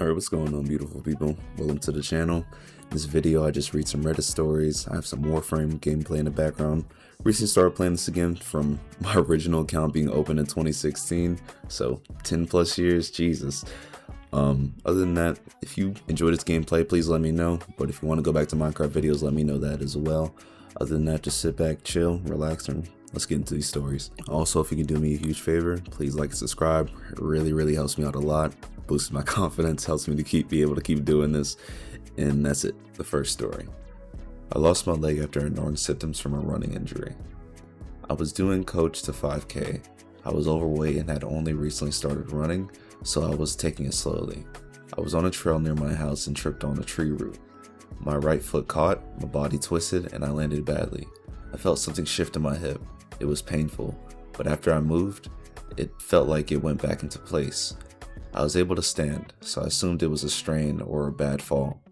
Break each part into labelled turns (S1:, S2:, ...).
S1: Alright, what's going on, beautiful people? Welcome to the channel. In this video, I just read some Reddit stories. I have some Warframe gameplay in the background. Recently started playing this again from my original account being opened in 2016, so 10 plus years, Jesus. Other than that, if you enjoy this gameplay, please let me know. But if you want to go back to Minecraft videos, let me know that as well. Other than that, just sit back, chill, relax, and let's get into these stories. Also, if you can do me a huge favor, please like and subscribe. It really helps me out a lot. Boosts my confidence, helps me to be able to keep doing this. And that's it, the first story. I lost my leg after ignoring symptoms from a running injury. I was doing coach to 5K. I was overweight and had only recently started running, so I was taking it slowly. I was on a trail near my house and tripped on a tree root. My right foot caught, my body twisted, and I landed badly. I felt something shift in my hip. It was painful, but after I moved, it felt like it went back into place. I was able to stand, so I assumed it was a strain or a bad fall.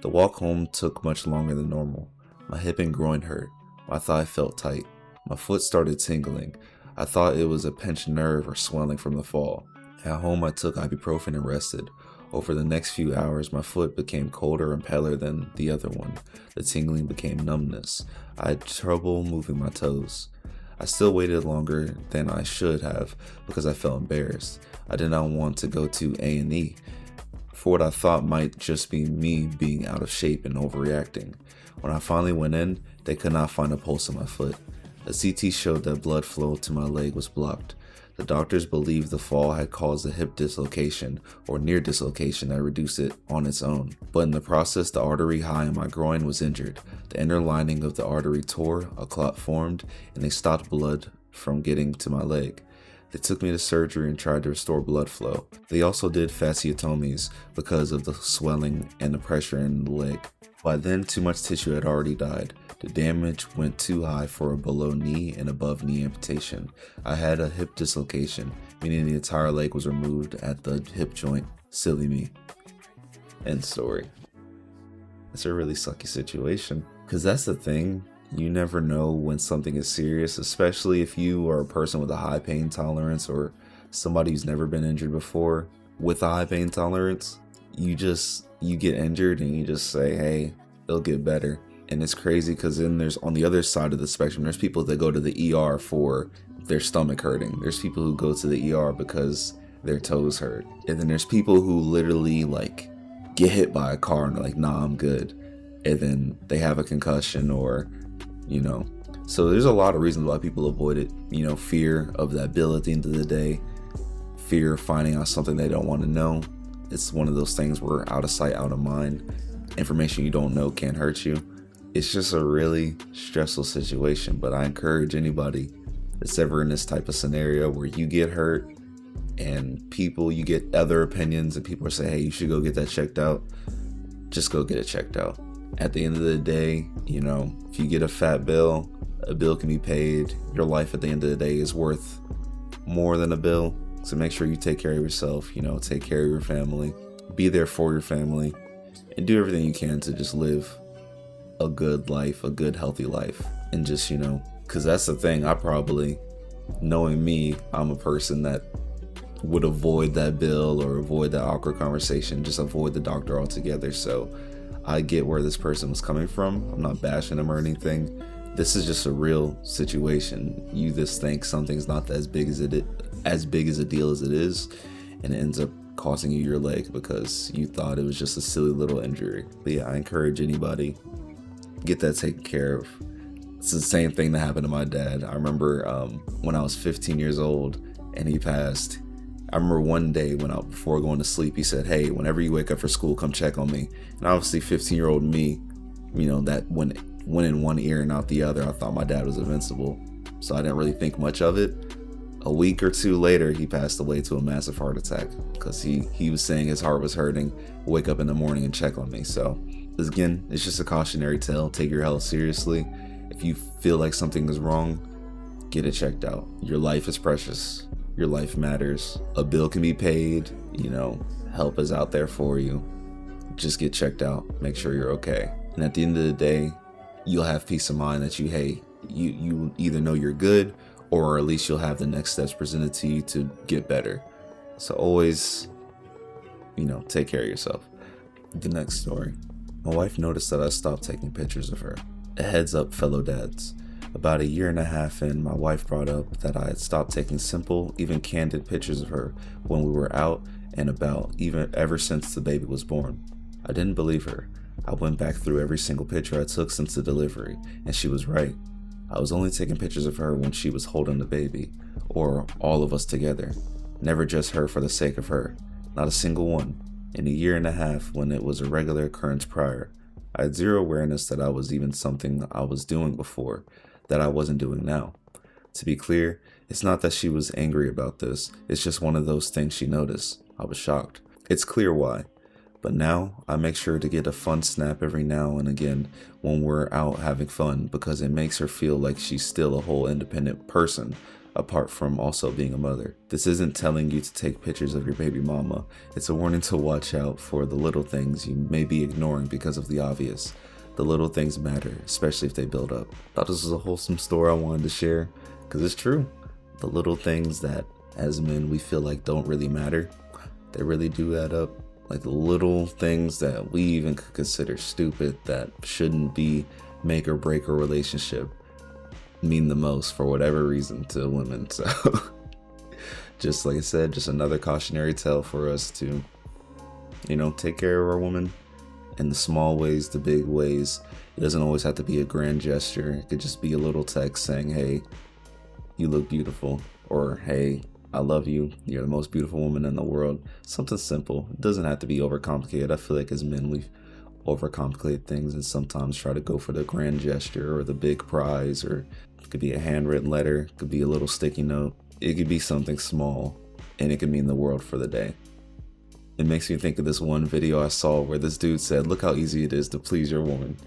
S1: The walk home took much longer than normal. My hip and groin hurt. My thigh felt tight. My foot started tingling. I thought it was a pinched nerve or swelling from the fall. At home, I took ibuprofen and rested. Over the next few hours, my foot became colder and paler than the other one. The tingling became numbness. I had trouble moving my toes. I still waited longer than I should have because I felt embarrassed. I did not want to go to A&E for what I thought might just be me being out of shape and overreacting. When I finally went in, they could not find a pulse in my foot. A CT showed that blood flow to my leg was blocked. The doctors believed the fall had caused a hip dislocation or near dislocation that reduced it on its own. But in the process, the artery high in my groin was injured. The inner lining of the artery tore, a clot formed, and they stopped blood from getting to my leg. They took me to surgery and tried to restore blood flow. They also did fasciotomies because of the swelling and the pressure in the leg. By then, too much tissue had already died. The damage went too high for a below knee and above knee amputation. I had a hip dislocation, meaning the entire leg was removed at the hip joint. Silly me. End story. It's a really sucky situation. Because that's the thing, you never know when something is serious, especially if you are a person with a high pain tolerance or somebody who's never been injured before with a high pain tolerance. You get injured and you just say, hey, it'll get better. And it's crazy because then there's, on the other side of the spectrum, there's people that go to the ER for their stomach hurting. There's people who go to the ER because their toes hurt. And then there's people who literally like get hit by a car and they're like, nah, I'm good. And then they have a concussion or, so there's a lot of reasons why people avoid it. Fear of that bill at the end of the day, fear of finding out something they don't want to know. It's one of those things where out of sight, out of mind. Information you don't know can hurt you. It's just a really stressful situation, but I encourage anybody that's ever in this type of scenario where you get hurt and you get other opinions and people are saying, hey, you should go get that checked out. Just go get it checked out. At the end of the day, if you get a fat bill, a bill can be paid. Your life at the end of the day is worth more than a bill. So make sure you take care of yourself, take care of your family, be there for your family, and do everything you can to just live a good life, a good, healthy life. And just, because that's the thing, knowing me, I'm a person that would avoid that bill or avoid that awkward conversation, just avoid the doctor altogether. So I get where this person was coming from. I'm not bashing them or anything. This is just a real situation. You just think something's not as big as a deal as it is, and it ends up costing you your leg because you thought it was just a silly little injury. But yeah, I encourage anybody, get that taken care of. It's the same thing that happened to my dad. I remember when I was 15 years old and he passed. I remember one day before going to sleep, he said, hey, whenever you wake up for school, come check on me. And obviously 15-year-old me, that went in one ear and out the other. I thought my dad was invincible, so I didn't really think much of it. A week or two later, he passed away to a massive heart attack because he was saying his heart was hurting, wake up in the morning and check on me. So again, it's just a cautionary tale. Take your health seriously. If you feel like something is wrong, get it checked out. Your life is precious. Your life matters. A bill can be paid, help is out there for you. Just get checked out. Make sure you're okay. And at the end of the day, you'll have peace of mind that you either know you're good or at least you'll have the next steps presented to you to get better. So always take care of yourself. The next story. My wife noticed that I stopped taking pictures of her. A heads up, fellow dads. About a year and a half in, my wife brought up that I had stopped taking simple, even candid pictures of her when we were out and about, even ever since the baby was born. I didn't believe her. I went back through every single picture I took since the delivery, and she was right. I was only taking pictures of her when she was holding the baby, or all of us together. Never just her for the sake of her. Not a single one. In a year and a half, when it was a regular occurrence prior, I had zero awareness that I was even something I was doing before, that I wasn't doing now. To be clear, it's not that she was angry about this, it's just one of those things she noticed. I was shocked. It's clear why. But now, I make sure to get a fun snap every now and again when we're out having fun, because it makes her feel like she's still a whole independent person, apart from also being a mother. This isn't telling you to take pictures of your baby mama. It's a warning to watch out for the little things you may be ignoring because of the obvious. The little things matter, especially if they build up. Thought this was a wholesome story I wanted to share, because it's true. The little things that, as men, we feel like don't really matter, they really do add up. Like the little things that we even could consider stupid, that shouldn't be make or break a relationship, mean the most for whatever reason to women. So just like I said, just another cautionary tale for us to, take care of our woman in the small ways, the big ways. It doesn't always have to be a grand gesture. It could just be a little text saying, hey, you look beautiful, or hey, I love you, you're the most beautiful woman in the world. Something simple. It doesn't have to be overcomplicated. I feel like as men, we overcomplicate things and sometimes try to go for the grand gesture or the big prize, or it could be a handwritten letter, it could be a little sticky note. It could be something small, and it could mean the world for the day. It makes me think of this one video I saw where this dude said, look how easy it is to please your woman.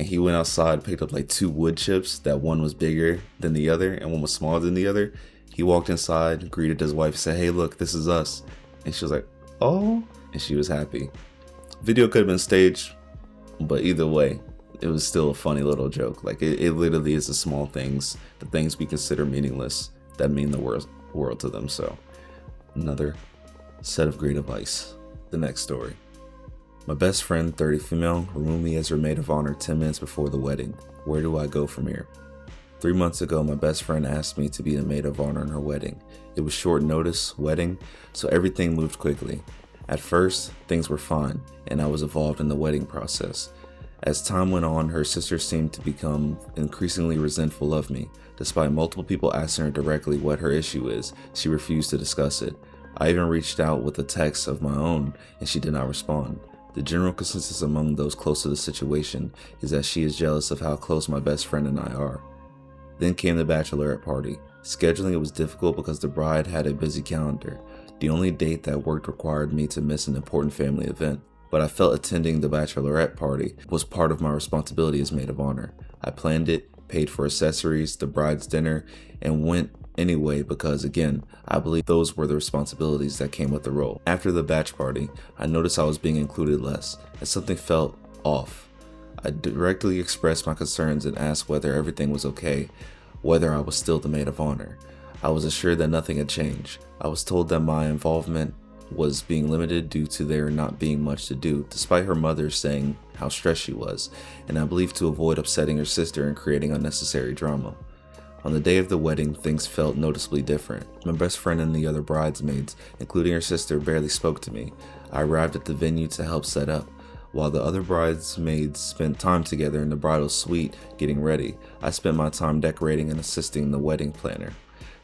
S1: And he went outside, picked up like 2 wood chips, that one was bigger than the other and one was smaller than the other. He walked inside, greeted his wife, said, hey, look, this is us. And she was like, oh, and she was happy. Video could have been staged, but either way, it was still a funny little joke. Like it literally is the small things, the things we consider meaningless, that mean the world to them. So another set of great advice. The next story. My best friend, 30 female, removed me as her maid of honor 10 minutes before the wedding. Where do I go from here? 3 months ago, my best friend asked me to be the maid of honor in her wedding. It was short notice wedding, so everything moved quickly. At first, things were fine, and I was involved in the wedding process. As time went on, her sister seemed to become increasingly resentful of me. Despite multiple people asking her directly what her issue is, she refused to discuss it. I even reached out with a text of my own, and she did not respond. The general consensus among those close to the situation is that she is jealous of how close my best friend and I are. Then came the bachelorette party. Scheduling it was difficult because the bride had a busy calendar. The only date that worked required me to miss an important family event, but I felt attending the bachelorette party was part of my responsibility as maid of honor. I planned it, paid for accessories, the bride's dinner, and went anyway because, again, I believe those were the responsibilities that came with the role. After the batch party, I noticed I was being included less, and something felt off. I directly expressed my concerns and asked whether everything was okay, whether I was still the maid of honor. I was assured that nothing had changed. I was told that my involvement was being limited due to there not being much to do, despite her mother saying how stressed she was, and I believe to avoid upsetting her sister and creating unnecessary drama. On the day of the wedding, things felt noticeably different. My best friend and the other bridesmaids, including her sister, barely spoke to me. I arrived at the venue to help set up. While the other bridesmaids spent time together in the bridal suite getting ready, I spent my time decorating and assisting the wedding planner.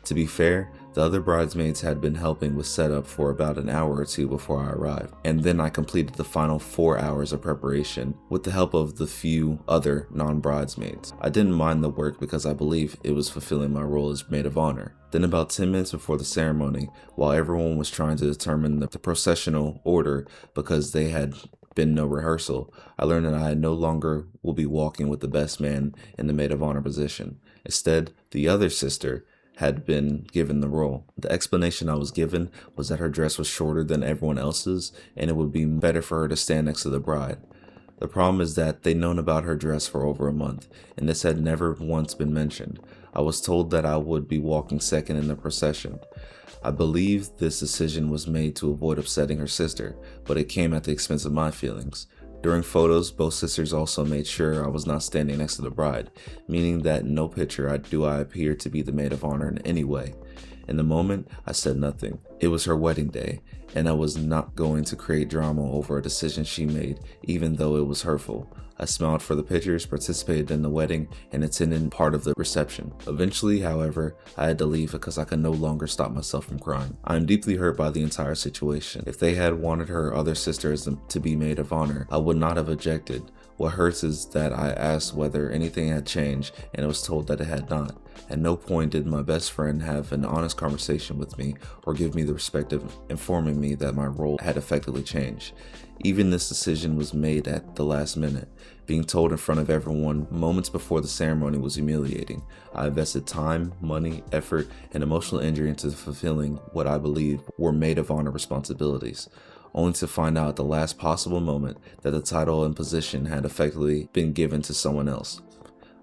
S1: To be fair, the other bridesmaids had been helping with setup for about an hour or two before I arrived, and then I completed the final 4 hours of preparation with the help of the few other non-bridesmaids. I didn't mind the work because I believe it was fulfilling my role as maid of honor. Then about 10 minutes before the ceremony, while everyone was trying to determine the processional order because they had been no rehearsal, I learned that I no longer will be walking with the best man in the maid of honor position. Instead, the other sister had been given the role. The explanation I was given was that her dress was shorter than everyone else's and it would be better for her to stand next to the bride. The problem is that they'd known about her dress for over a month, and this had never once been mentioned. I was told that I would be walking second in the procession. I believe this decision was made to avoid upsetting her sister, but it came at the expense of my feelings. During photos, both sisters also made sure I was not standing next to the bride, meaning that in no picture do I appear to be the maid of honor in any way. In the moment, I said nothing. It was her wedding day, and I was not going to create drama over a decision she made, even though it was hurtful. I smiled for the pictures, participated in the wedding, and attended part of the reception. Eventually, however, I had to leave because I could no longer stop myself from crying. I am deeply hurt by the entire situation. If they had wanted her other sisters to be maid of honor, I would not have objected. What hurts is that I asked whether anything had changed, and I was told that it had not. At no point did my best friend have an honest conversation with me or give me the respect of informing me that my role had effectively changed. Even this decision was made at the last minute. Being told in front of everyone moments before the ceremony was humiliating. I invested time, money, effort, and emotional energy into fulfilling what I believe were maid of honor responsibilities, only to find out at the last possible moment that the title and position had effectively been given to someone else.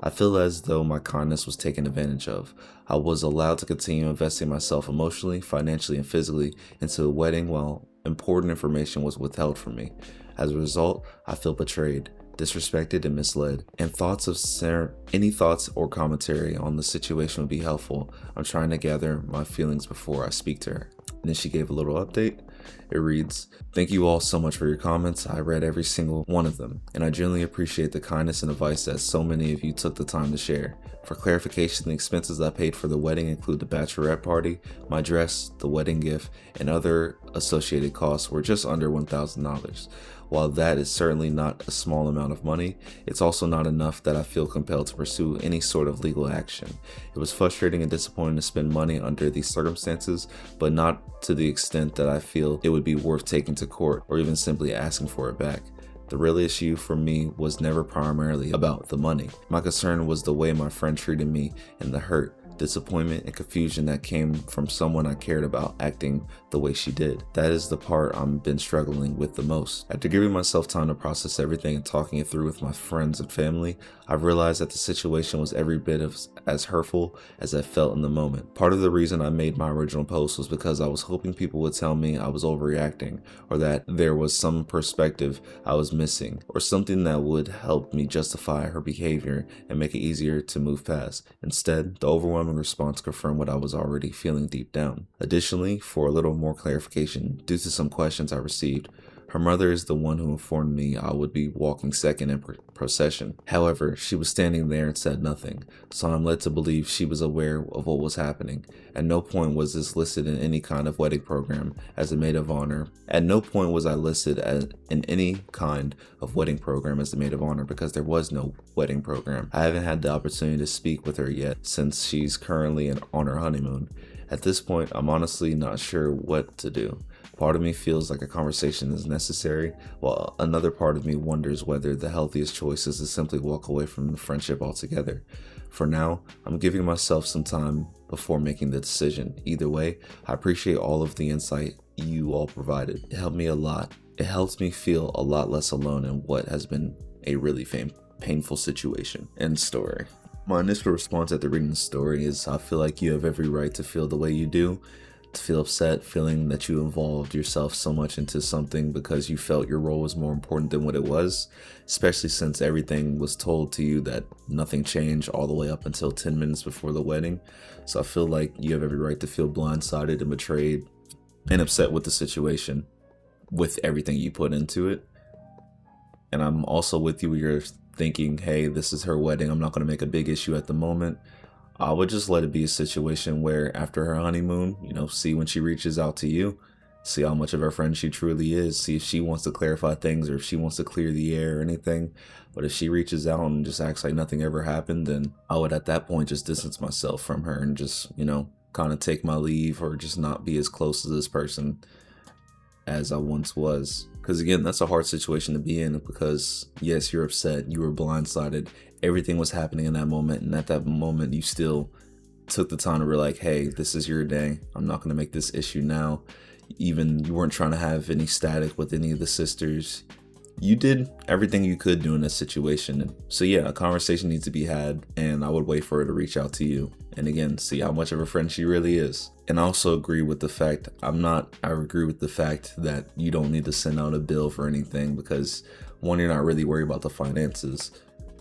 S1: I feel as though my kindness was taken advantage of. I was allowed to continue investing myself emotionally, financially, and physically into the wedding while important information was withheld from me. As a result, I feel betrayed, disrespected, and misled. And any thoughts or commentary on the situation would be helpful. I'm trying to gather my feelings before I speak to her. And then she gave a little update. It reads, "Thank you all so much for your comments. I read every single one of them, and I genuinely appreciate the kindness and advice that so many of you took the time to share. For clarification, the expenses I paid for the wedding include the bachelorette party, my dress, the wedding gift, and other associated costs were just under $1,000. While that is certainly not a small amount of money, it's also not enough that I feel compelled to pursue any sort of legal action. It was frustrating and disappointing to spend money under these circumstances, but not to the extent that I feel it would be worth taking to court or even simply asking for it back. The real issue for me was never primarily about the money. My concern was the way my friend treated me and the hurt, disappointment, and confusion that came from someone I cared about acting the way she did. That is the part I've been struggling with the most. After giving myself time to process everything and talking it through with my friends and family, I've realized that the situation was every bit as hurtful as I felt in the moment. Part of the reason I made my original post was because I was hoping people would tell me I was overreacting, or that there was some perspective I was missing, or something that would help me justify her behavior and make it easier to move past. Instead, the overwhelming response confirmed what I was already feeling deep down. Additionally, for a little more clarification, due to some questions I received, her mother is the one who informed me I would be walking second in procession. However, she was standing there and said nothing, so I'm led to believe she was aware of what was happening. At no point was this listed in any kind of wedding program as a maid of honor. At no point was I listed in any kind of wedding program as the maid of honor because there was no wedding program. I haven't had the opportunity to speak with her yet since she's currently on her honeymoon. At this point, I'm honestly not sure what to do. Part of me feels like a conversation is necessary, while another part of me wonders whether the healthiest choice is to simply walk away from the friendship altogether. For now, I'm giving myself some time before making the decision. Either way, I appreciate all of the insight you all provided. It helped me a lot. It helps me feel a lot less alone in what has been a really painful situation. End story. My initial response after reading the story is I feel like you have every right to feel the way you do, to feel upset, feeling that you involved yourself so much into something because you felt your role was more important than what it was, especially since everything was told to you that nothing changed all the way up until 10 minutes before the wedding. So I feel like you have every right to feel blindsided and betrayed and upset with the situation, with everything you put into it. And I'm also with you where you're thinking, hey, this is her wedding, I'm not going to make a big issue at the moment. I would just let it be a situation where after her honeymoon, see when she reaches out to you, see how much of her friend she truly is, see if she wants to clarify things or if she wants to clear the air or anything. But if she reaches out and just acts like nothing ever happened, then I would at that point just distance myself from her and just, kind of take my leave or just not be as close to this person as I once was. Because again, that's a hard situation to be in because yes, you're upset, you were blindsided, everything was happening in that moment, and at that moment you still took the time to be like, hey, this is your day, I'm not going to make this issue now. Even you weren't trying to have any static with any of the sisters. you did everything you could do in this situation. So yeah, a conversation needs to be had, and I would wait for her to reach out to you and again see how much of a friend she really is. And I also agree with the fact I agree with the fact that you don't need to send out a bill for anything, because one, you're not really worried about the finances,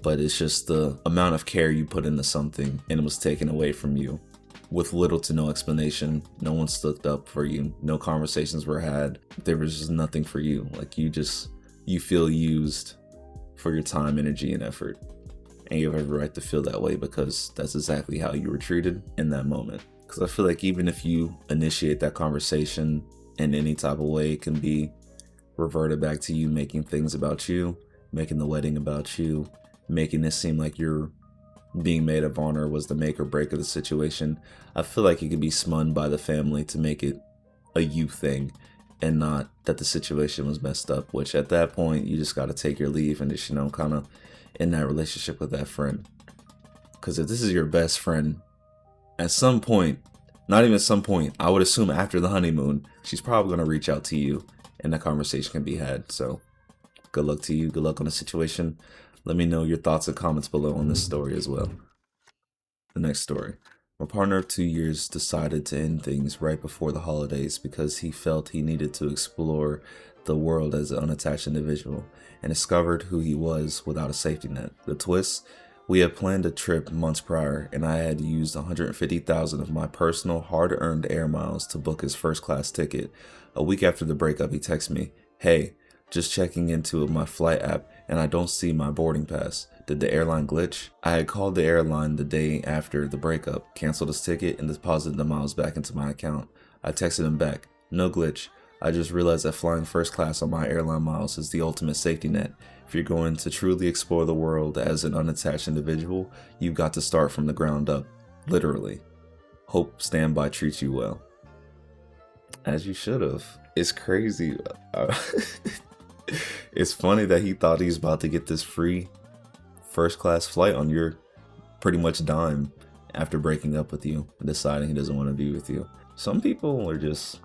S1: but it's just the amount of care you put into something and it was taken away from you with little to no explanation. No one stood up for you, no conversations were had, there was just nothing for you. Like you feel used for your time, energy, and effort. And you have every right to feel that way, because that's exactly how you were treated in that moment. Because I feel like even if you initiate that conversation in any type of way, it can be reverted back to you making things about you, making the wedding about you, making it seem like you're being maid of honor was the make or break of the situation. I feel like it could be spun by the family to make it a you thing, and not that the situation was messed up, which at that point you just got to take your leave and just, kind of in that relationship with that friend. Because if this is your best friend, at some point, not even some point, I would assume after the honeymoon, she's probably going to reach out to you and that conversation can be had. So good luck to you. Good luck on the situation. Let me know your thoughts and comments below on this story as well. The next story. My partner of 2 years decided to end things right before the holidays because he felt he needed to explore the world as an unattached individual and discovered who he was without a safety net. The twist? We had planned a trip months prior, and I had used 150,000 of my personal hard-earned air miles to book his first-class ticket. A week after the breakup, he texted me, "Hey, just checking into my flight app and I don't see my boarding pass. Did the airline glitch?" I had called the airline the day after the breakup, canceled his ticket, and deposited the miles back into my account. I texted him back, "No glitch. I just realized that flying first class on my airline miles is the ultimate safety net. If you're going to truly explore the world as an unattached individual, you've got to start from the ground up. Literally. Hope standby treats you well." As you should have. It's crazy. It's funny that he thought he was about to get this free first class flight on your pretty much dime after breaking up with you and deciding he doesn't want to be with you. Some people are just,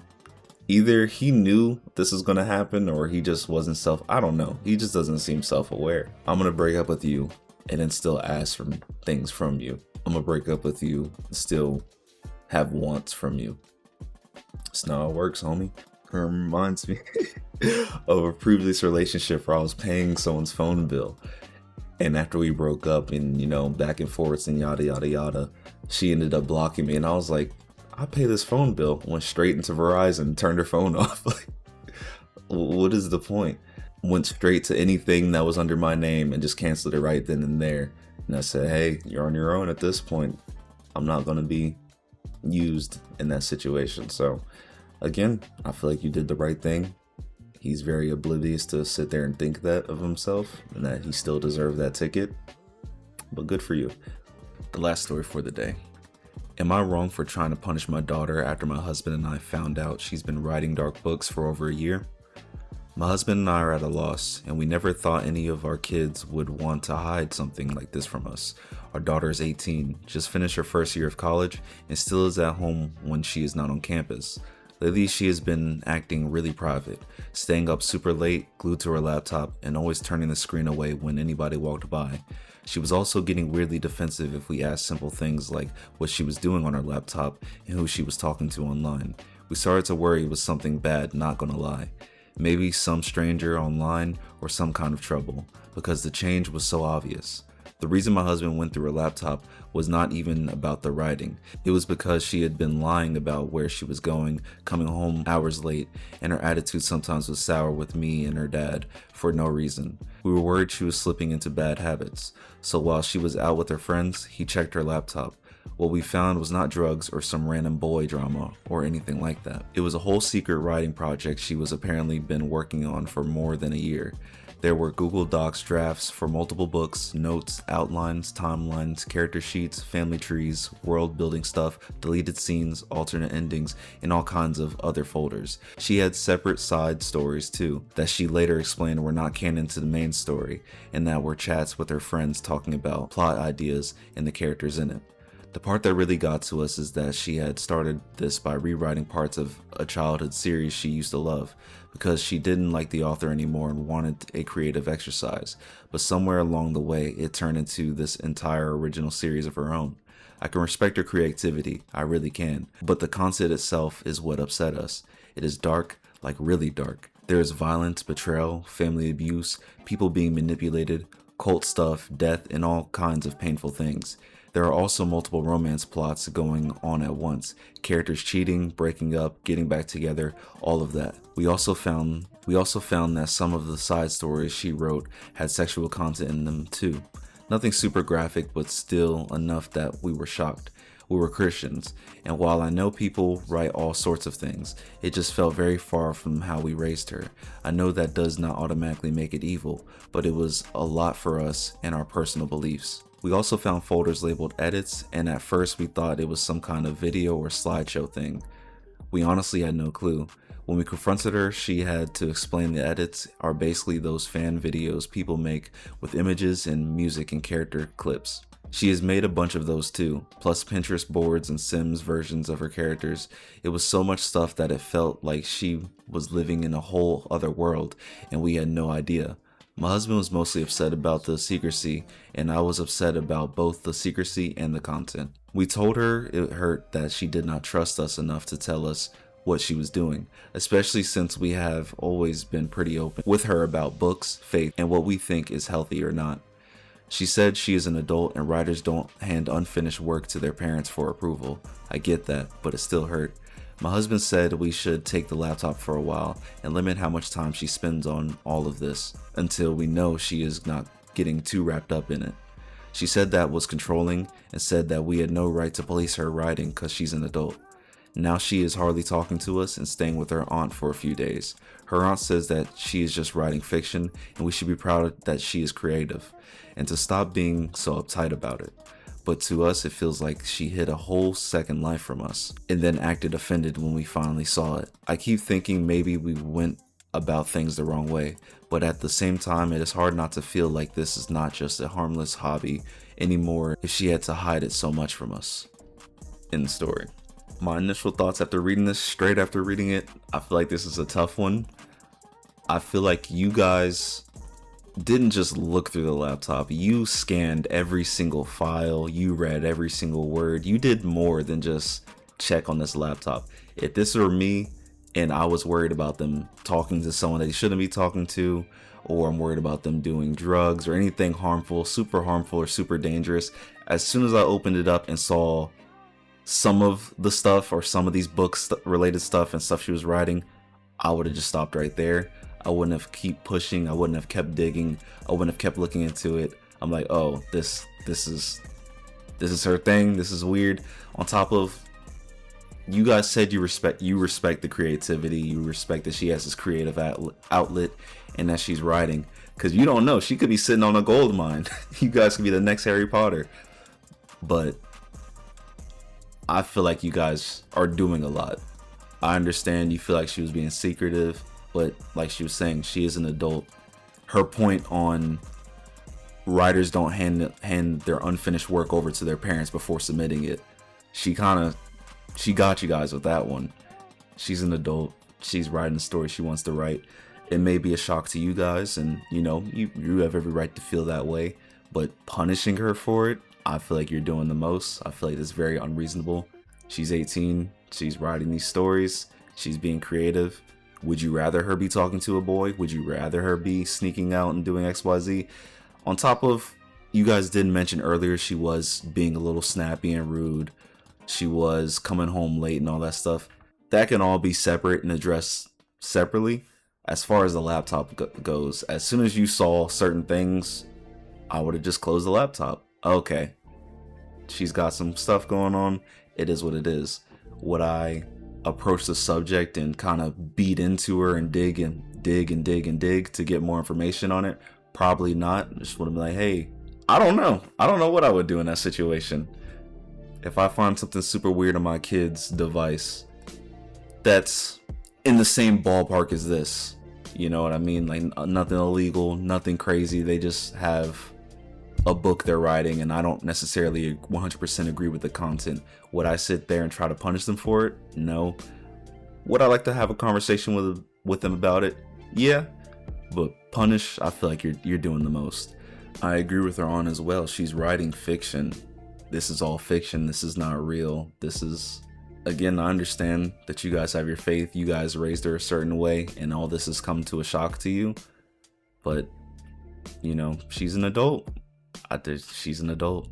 S1: either he knew this was going to happen or he just wasn't I don't know. He just doesn't seem self-aware. I'm going to break up with you and then still ask for things from you. I'm going to break up with you and still have wants from you. That's not how it works, homie. It reminds me of a previous relationship where I was paying someone's phone bill. And after we broke up and, back and forth and yada, yada, yada, she ended up blocking me. And I was like, I pay this phone bill. Went straight into Verizon, turned her phone off. Like, what is the point? Went straight to anything that was under my name and just canceled it right then and there. And I said, hey, you're on your own at this point. I'm not going to be used in that situation. So again, I feel like you did the right thing. He's very oblivious to sit there and think that of himself and that he still deserved that ticket. But good for you. The last story for the day. Am I wrong for trying to punish my daughter after my husband and I found out she's been writing dark books for over a year? My husband and I are at a loss, and we never thought any of our kids would want to hide something like this from us. Our daughter is 18, just finished her first year of college, and still is at home when she is not on campus. Lately, she has been acting really private, staying up super late, glued to her laptop, and always turning the screen away when anybody walked by. She was also getting weirdly defensive if we asked simple things like what she was doing on her laptop and who she was talking to online. We started to worry it was something bad, not gonna lie. Maybe some stranger online or some kind of trouble, because the change was so obvious. The reason my husband went through her laptop was not even about the writing. It was because she had been lying about where she was going, coming home hours late, and her attitude sometimes was sour with me and her dad for no reason. We were worried she was slipping into bad habits, so while she was out with her friends, he checked her laptop. What we found was not drugs or some random boy drama or anything like that. It was a whole secret writing project she was apparently been working on for more than a year. There were Google Docs drafts for multiple books, notes, outlines, timelines, character sheets, family trees, world building stuff, deleted scenes, alternate endings, and all kinds of other folders. She had separate side stories too, that she later explained were not canon to the main story, and that were chats with her friends talking about plot ideas and the characters in it. The part that really got to us is that she had started this by rewriting parts of a childhood series she used to love, because she didn't like the author anymore and wanted a creative exercise, but somewhere along the way it turned into this entire original series of her own. I can respect her creativity, I really can, but the concept itself is what upset us. It is dark, like really dark. There is violence, betrayal, family abuse, people being manipulated, cult stuff, death, and all kinds of painful things. There are also multiple romance plots going on at once. Characters cheating, breaking up, getting back together, all of that. We also found that some of the side stories she wrote had sexual content in them too. Nothing super graphic, but still enough that we were shocked. We were Christians, and while I know people write all sorts of things, it just felt very far from how we raised her. I know that does not automatically make it evil, but it was a lot for us and our personal beliefs. We also found folders labeled edits, and at first we thought it was some kind of video or slideshow thing. We honestly had no clue. When we confronted her, she had to explain the edits are basically those fan videos people make with images and music and character clips. She has made a bunch of those too, plus Pinterest boards and Sims versions of her characters. It was so much stuff that it felt like she was living in a whole other world and we had no idea. My husband was mostly upset about the secrecy, and I was upset about both the secrecy and the content. We told her it hurt that she did not trust us enough to tell us what she was doing, especially since we have always been pretty open with her about books, faith, and what we think is healthy or not. She said she is an adult and writers don't hand unfinished work to their parents for approval. I get that, but it still hurt. My husband said we should take the laptop for a while and limit how much time she spends on all of this until we know she is not getting too wrapped up in it. She said that was controlling and said that we had no right to police her writing because she's an adult. Now she is hardly talking to us and staying with her aunt for a few days. Her aunt says that she is just writing fiction and we should be proud that she is creative and to stop being so uptight about it. But to us it feels like she hid a whole second life from us and then acted offended when we finally saw it. I keep thinking maybe we went about things the wrong way, but at the same time it is hard not to feel like this is not just a harmless hobby anymore if she had to hide it so much from us. In the story. My initial thoughts after reading this, straight after reading it, I feel like this is a tough one. I feel like you guys didn't just look through the laptop. You scanned every single file. You read every single word. You did more than just check on this laptop. If this were me and I was worried about them talking to someone that they shouldn't be talking to, or I'm worried about them doing drugs or anything harmful, super harmful or super dangerous, as soon as I opened it up and saw some of the stuff or some of these books related stuff and stuff she was writing, I would have just stopped right there. I wouldn't have keep pushing. I wouldn't have kept digging. I wouldn't have kept looking into it. I'm like, oh, this is her thing. This is weird. On top of, you guys said you respect the creativity. You respect that she has this creative outlet and that she's writing, because you don't know, she could be sitting on a gold mine. You guys could be the next Harry Potter. But I feel like you guys are doing a lot. I understand you feel like she was being secretive, but like she was saying, she is an adult. Her point on writers don't hand their unfinished work over to their parents before submitting it, she got you guys with that one. She's an adult. She's writing the story she wants to write. It may be a shock to you guys, and you know, you have every right to feel that way, but punishing her for it, I feel like you're doing the most. I feel like it's very unreasonable. She's 18. She's writing these stories. She's being creative. Would you rather her be talking to a boy? Would you rather her be sneaking out and doing XYZ? On top of, you guys did mention earlier, she was being a little snappy and rude. She was coming home late and all that stuff. That can all be separate and addressed separately. As far as the laptop goes, as soon as you saw certain things, I would have just closed the laptop. Okay, she's got some stuff going on. It is what it is. Would I approach the subject and kind of beat into her and dig to get more information on it? Probably not. Just would have been like, hey, I don't know what I would do in that situation. If I find something super weird on my kid's device that's in the same ballpark as this, you know what I mean? Like nothing illegal, nothing crazy. They just have a book they're writing and I don't necessarily 100% agree with the content. Would I sit there and try to punish them for it? No. Would I like to have a conversation with them about it, yeah, but punish, I feel like you're doing the most. I agree with her on as well. She's writing fiction. This is all fiction. This is not real. This is, again, I understand that you guys have your faith. You guys raised her a certain way, and all this has come to a shock to you. But, you know, she's an adult. She's an adult.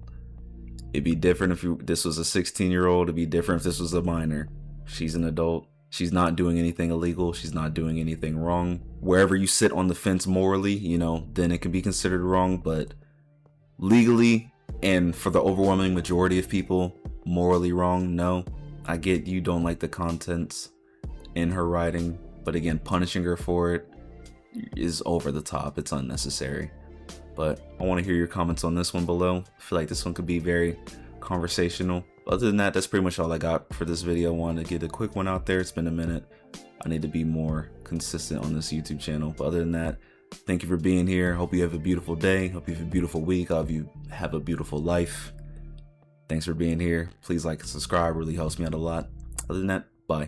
S1: It'd be different if this was a 16-year-old. It'd be different if this was a minor. She's an adult. She's not doing anything illegal. She's not doing anything wrong. Wherever you sit on the fence morally, you know, then it can be considered wrong. But legally, and for the overwhelming majority of people, morally wrong, no. I get you don't like the contents in her writing, but again, punishing her for it is over the top. It's unnecessary. But I want to hear your comments on this one below. I feel like this one could be very conversational. Other than that, that's pretty much all I got for this video. I wanted to get a quick one out there. It's been a minute. I need to be more consistent on this YouTube channel. But other than that, thank you for being here. Hope you have a beautiful day. Hope you have a beautiful week. I hope you have a beautiful life. Thanks for being here. Please like and subscribe. Really helps me out a lot. Other than that, bye.